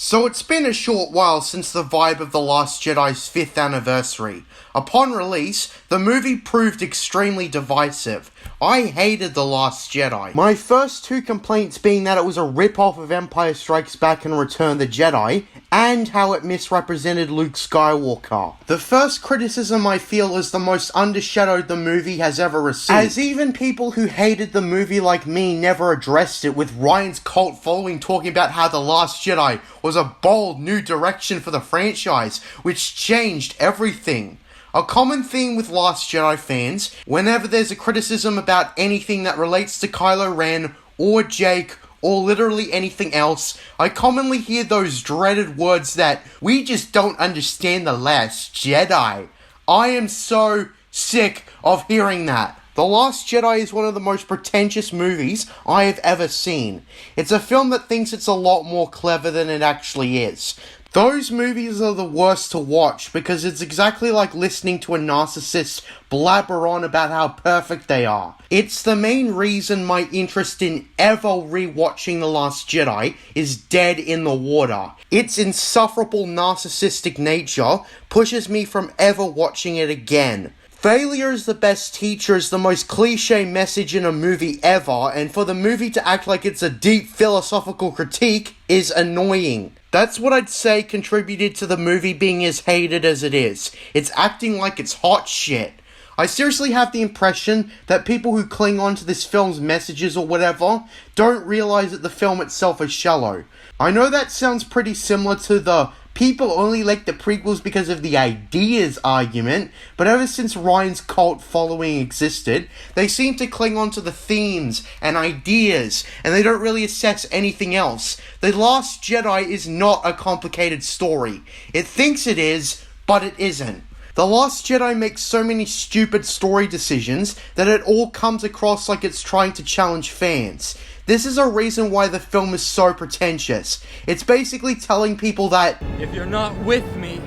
So it's been a short while since the vibe of The Last Jedi's 5th anniversary. Upon release, the movie proved extremely divisive. I hated The Last Jedi. My first two complaints being that it was a rip-off of Empire Strikes Back and Return the Jedi, and how it misrepresented Luke Skywalker. The first criticism I feel is the most undershadowed the movie has ever received, as even people who hated the movie like me never addressed it, with Ryan's cult following talking about how The Last Jedi was a bold new direction for the franchise, which changed everything. A common theme with Last Jedi fans, whenever there's a criticism about anything that relates to Kylo Ren, or Jake, or literally anything else, I commonly hear those dreaded words that, "We just don't understand The Last Jedi." I am so sick of hearing that. The Last Jedi is one of the most pretentious movies I have ever seen. It's a film that thinks it's a lot more clever than it actually is. Those movies are the worst to watch because it's exactly like listening to a narcissist blabber on about how perfect they are. It's the main reason my interest in ever rewatching The Last Jedi is dead in the water. Its insufferable narcissistic nature pushes me from ever watching it again. Failure is the best teacher is the most cliche message in a movie ever, and for the movie to act like it's a deep philosophical critique is annoying. That's what I'd say contributed to the movie being as hated as it is. It's acting like it's hot shit. I seriously have the impression that people who cling on to this film's messages or whatever don't realize that the film itself is shallow. I know that sounds pretty similar to the people only like the prequels because of the ideas argument, but ever since Ryan's cult following existed, they seem to cling on to the themes and ideas, and they don't really assess anything else. The Last Jedi is not a complicated story. It thinks it is, but it isn't. The Last Jedi makes so many stupid story decisions that it all comes across like it's trying to challenge fans. This is a reason why the film is so pretentious. It's basically telling people that, if you're not with me,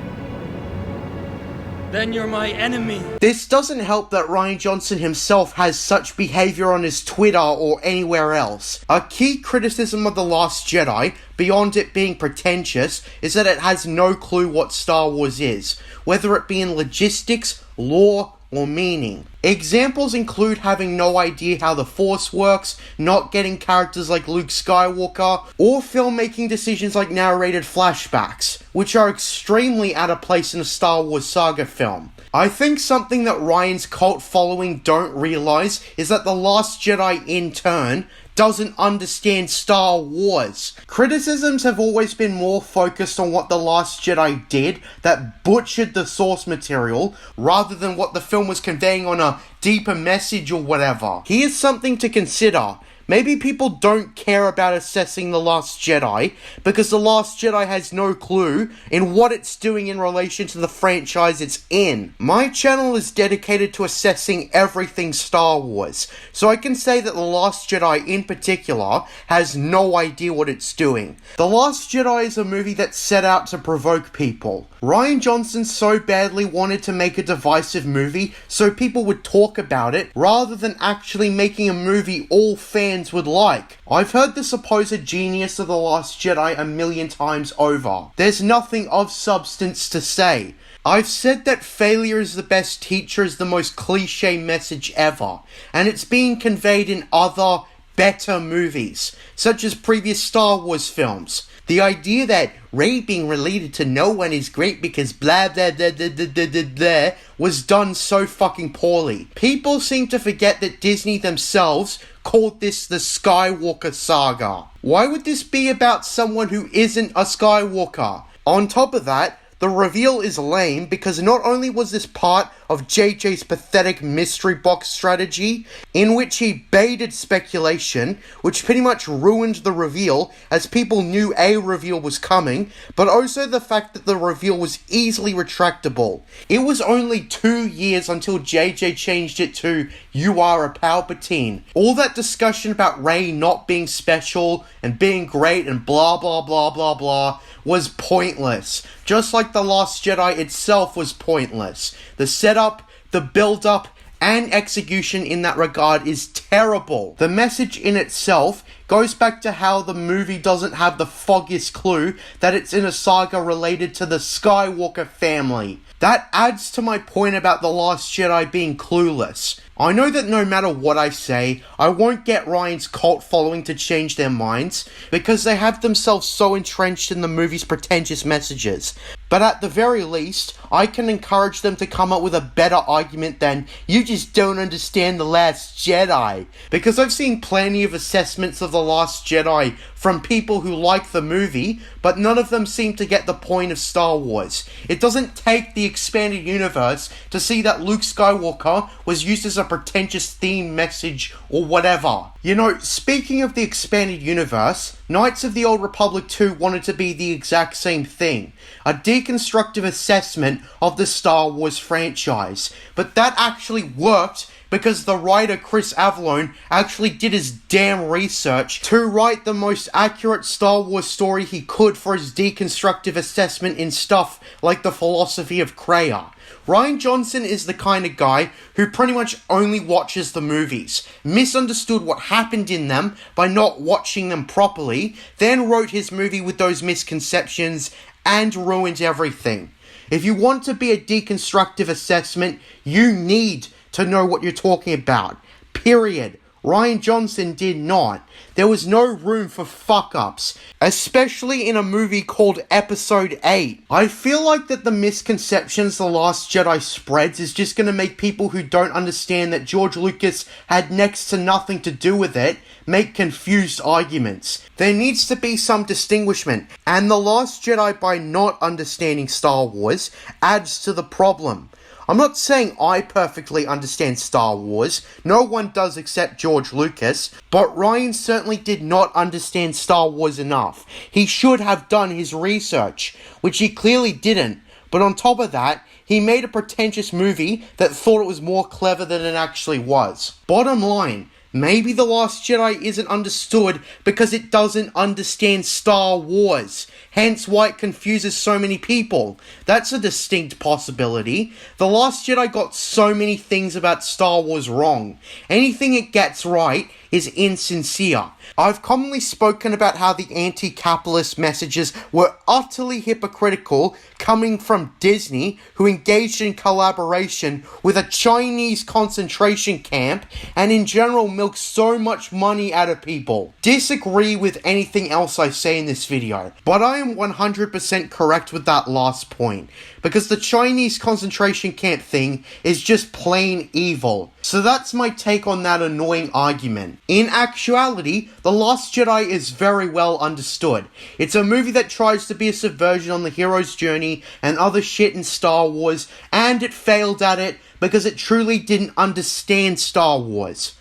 then you're my enemy. This doesn't help that Rian Johnson himself has such behavior on his Twitter or anywhere else. A key criticism of The Last Jedi, beyond it being pretentious, is that it has no clue what Star Wars is, whether it be in logistics, lore, or meaning. Examples include having no idea how the Force works, not getting characters like Luke Skywalker, or filmmaking decisions like narrated flashbacks, which are extremely out of place in a Star Wars saga film. I think something that Ryan's cult following don't realize is that The Last Jedi, in turn, doesn't understand Star Wars. Criticisms have always been more focused on what The Last Jedi did that butchered the source material, rather than what the film was conveying on a deeper message or whatever. Here's something to consider. Maybe people don't care about assessing The Last Jedi because The Last Jedi has no clue in what it's doing in relation to the franchise it's in. My channel is dedicated to assessing everything Star Wars, so I can say that The Last Jedi in particular has no idea what it's doing. The Last Jedi is a movie that set out to provoke people. Rian Johnson so badly wanted to make a divisive movie so people would talk about it, rather than actually making a movie all fans would like. I've heard the supposed genius of The Last Jedi a million times over. There's nothing of substance to say. I've said that failure is the best teacher is the most cliche message ever, and it's being conveyed in other, better movies, such as previous Star Wars films. The idea that Rey being related to no one is great because blah blah blah blah blah blah blah blah was done so fucking poorly. People seem to forget that Disney themselves called this the Skywalker saga. Why would this be about someone who isn't a Skywalker? On top of that, the reveal is lame because not only was this part of JJ's pathetic mystery box strategy, in which he baited speculation, which pretty much ruined the reveal as people knew a reveal was coming, but also the fact that the reveal was easily retractable. It was only 2 years until JJ changed it to, "You are a Palpatine." All that discussion about Rey not being special and being great and blah blah blah blah blah was pointless, just like The Last Jedi itself was pointless. The setup, the build-up, and execution in that regard is terrible. The message in itself goes back to how the movie doesn't have the foggiest clue that it's in a saga related to the Skywalker family. That adds to my point about The Last Jedi being clueless. I know that no matter what I say, I won't get Ryan's cult following to change their minds, because they have themselves so entrenched in the movie's pretentious messages. But at the very least, I can encourage them to come up with a better argument than, "You just don't understand The Last Jedi." Because I've seen plenty of assessments of The Last Jedi from people who like the movie, but none of them seem to get the point of Star Wars. It doesn't take the expanded universe to see that Luke Skywalker was used as a pretentious theme message or whatever. You know, speaking of the expanded universe, Knights of the Old Republic 2 wanted to be the exact same thing. A deconstructive assessment of the Star Wars franchise. But that actually worked because the writer Chris Avellone actually did his damn research to write the most accurate Star Wars story he could for his deconstructive assessment in stuff like the philosophy of Kreia. Rian Johnson is the kind of guy who pretty much only watches the movies, misunderstood what happened in them by not watching them properly, then wrote his movie with those misconceptions and ruined everything. If you want to be a deconstructive assessment, you need to know what you're talking about. Period. Rian Johnson did not. There was no room for fuck-ups, especially in a movie called Episode 8. I feel like that the misconceptions The Last Jedi spreads is just going to make people who don't understand that George Lucas had next to nothing to do with it make confused arguments. There needs to be some distinguishment, and The Last Jedi, by not understanding Star Wars, adds to the problem. I'm not saying I perfectly understand Star Wars, no one does except George Lucas, but Ryan certainly did not understand Star Wars enough. He should have done his research, which he clearly didn't, but on top of that, he made a pretentious movie that thought it was more clever than it actually was. Bottom line, maybe The Last Jedi isn't understood because it doesn't understand Star Wars, hence why it confuses so many people. That's a distinct possibility. The Last Jedi got so many things about Star Wars wrong. Anything it gets right is insincere. I've commonly spoken about how the anti-capitalist messages were utterly hypocritical coming from Disney, who engaged in collaboration with a Chinese concentration camp and in general milked so much money out of people. Disagree with anything else I say in this video, but I am 100% correct with that last point, because the Chinese concentration camp thing is just plain evil. So that's my take on that annoying argument. In actuality, The Last Jedi is very well understood. It's a movie that tries to be a subversion on the hero's journey and other shit in Star Wars, and it failed at it because it truly didn't understand Star Wars.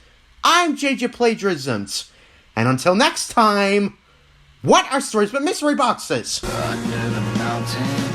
I'm JJ Plagiarisms, and until next time, what are stories but mystery boxes? Under the mountain.